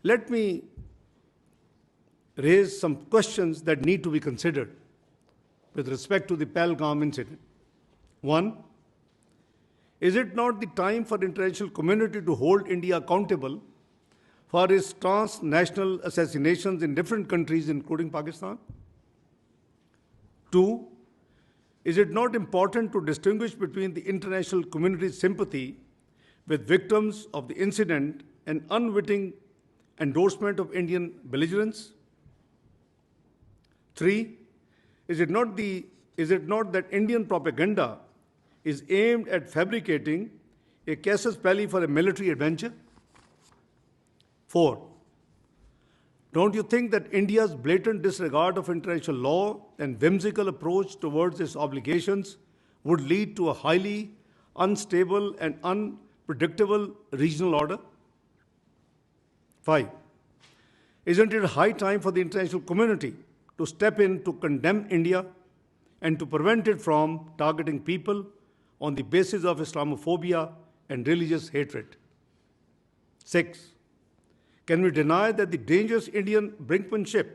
Let me raise some questions that need to be considered with respect to the Pahalgam incident. One, is it not the time for the international community to hold India accountable for its transnational assassinations in different countries, including Pakistan? Two, is it not important to distinguish between the international community's sympathy with victims of the incident and unwitting endorsement of Indian belligerence? Three, is it not that Indian propaganda is aimed at fabricating a casus belli for a military adventure? Four, don't you think that India's blatant disregard of international law and whimsical approach towards its obligations would lead to a highly unstable and unpredictable regional order? Five, isn't it high time for the international community to step in to condemn India and to prevent it from targeting people on the basis of Islamophobia and religious hatred? Six, can we deny that the dangerous Indian brinkmanship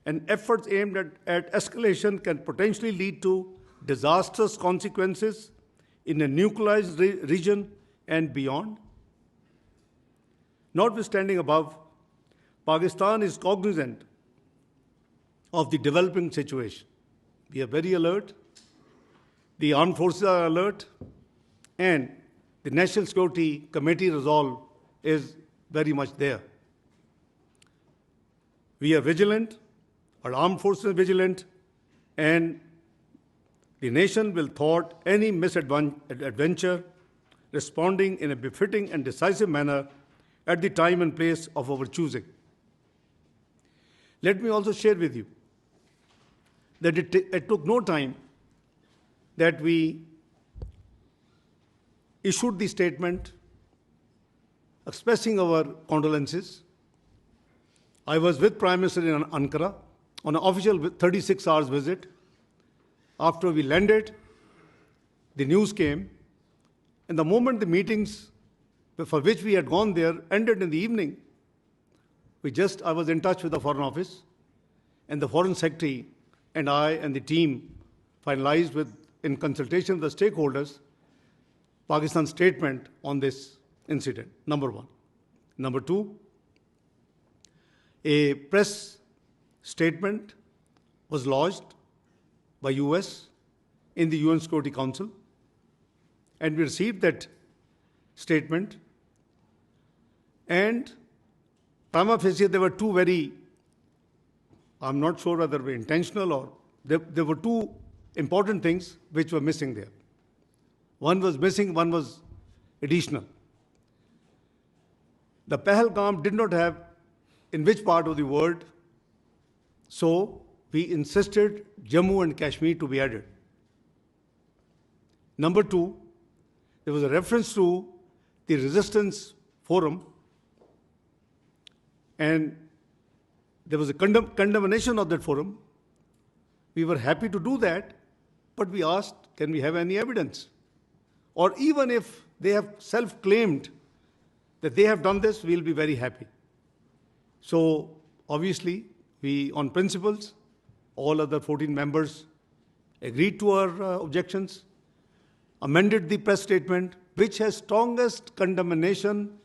and efforts aimed at escalation can potentially lead to disastrous consequences in a nuclearized region and beyond? Notwithstanding above, Pakistan is cognizant of the developing situation. We are very alert, the armed forces are alert, and the National Security Committee resolve is very much there. We are vigilant, our armed forces are vigilant, and the nation will thwart any misadventure, responding in a befitting and decisive manner at the time and place of our choosing. Let me also share with you that it took no time that we issued the statement expressing our condolences. I was with Prime Minister in Ankara on an official 36 hours visit. After we landed, the news came, and the moment the meetings for which we had gone there ended in the evening, I was in touch with the Foreign Office, and the Foreign Secretary and I and the team finalized in consultation with the stakeholders, Pakistan's statement on this incident, number one. Number two, a press statement was lodged by US in the UN Security Council, and we received that statement, and prima facie there were two I'm not sure whether they were intentional or there were two important things which were missing there. One was missing, one was additional. The Pahalgam did not have in which part of the world, so we insisted Jammu and Kashmir to be added. Number two, there was a reference to the resistance forum, and there was a condemnation of that forum. We were happy to do that, but we asked, can we have any evidence? Or even if they have self-claimed that they have done this, we'll be very happy. So obviously, we, on principles, all other 14 members agreed to our objections, amended the press statement, which has strongest condemnation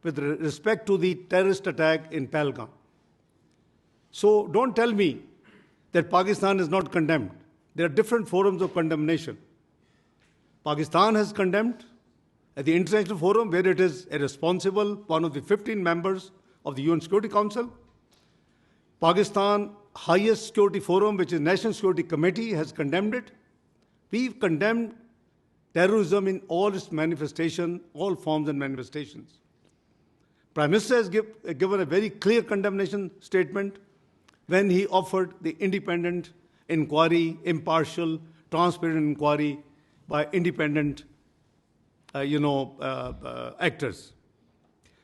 with respect to the terrorist attack in Pahalgam. So don't tell me that Pakistan is not condemned. There are different forums of condemnation. Pakistan has condemned at the international forum, where it is a responsible, one of the 15 members of the UN Security Council. Pakistan highest security forum, which is National Security Committee, has condemned it. We've condemned terrorism in all its manifestation, all forms and manifestations. Prime Minister has given a very clear condemnation statement when he offered the independent inquiry, impartial, transparent inquiry by independent actors.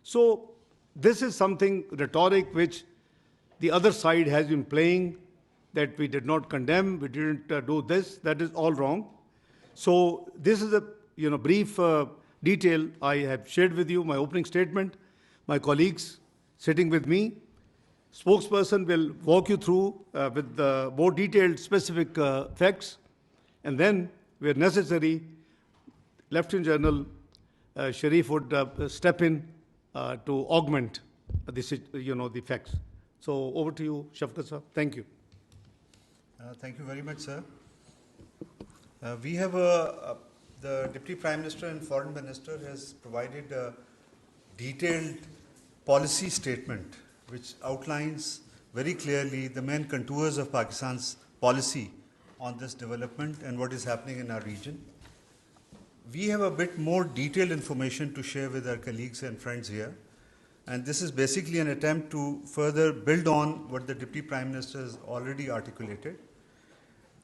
So this is something rhetoric which the other side has been playing, that we did not condemn, we didn't do this. That is all wrong. So this is a brief detail I have shared with you, my opening statement. My colleagues sitting with me. Spokesperson will walk you through with the more detailed specific facts, and then, where necessary, Lieutenant General Sharif would step in to augment the facts. So over to you, Shufqut sir. Thank you. Thank you very much, sir. We have the Deputy Prime Minister and Foreign Minister has provided a detailed policy statement which outlines very clearly the main contours of Pakistan's policy on this development and what is happening in our region. We have a bit more detailed information to share with our colleagues and friends here. And this is basically an attempt to further build on what the Deputy Prime Minister has already articulated.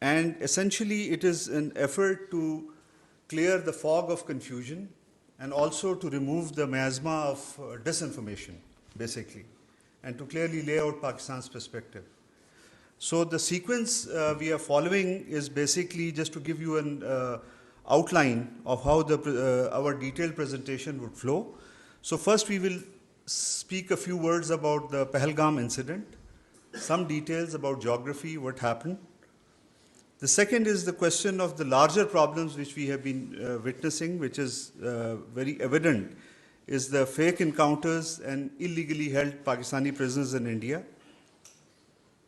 And essentially, it is an effort to clear the fog of confusion and also to remove the miasma of disinformation, basically, and to clearly lay out Pakistan's perspective. So the sequence we are following is basically just to give you an outline of how our detailed presentation would flow. So first we will speak a few words about the Pahalgam incident, some details about geography, what happened. The second is the question of the larger problems which we have been witnessing, which is very evident, is the fake encounters and illegally held Pakistani prisoners in India.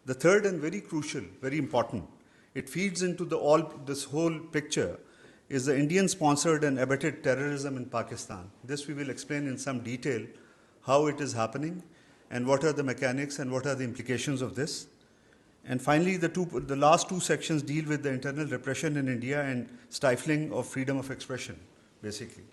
The third and very crucial, very important, it feeds into this whole picture, is the Indian-sponsored and abetted terrorism in Pakistan. This we will explain in some detail how it is happening and what are the mechanics and what are the implications of this. And finally, the last two sections deal with the internal repression in India and stifling of freedom of expression, basically.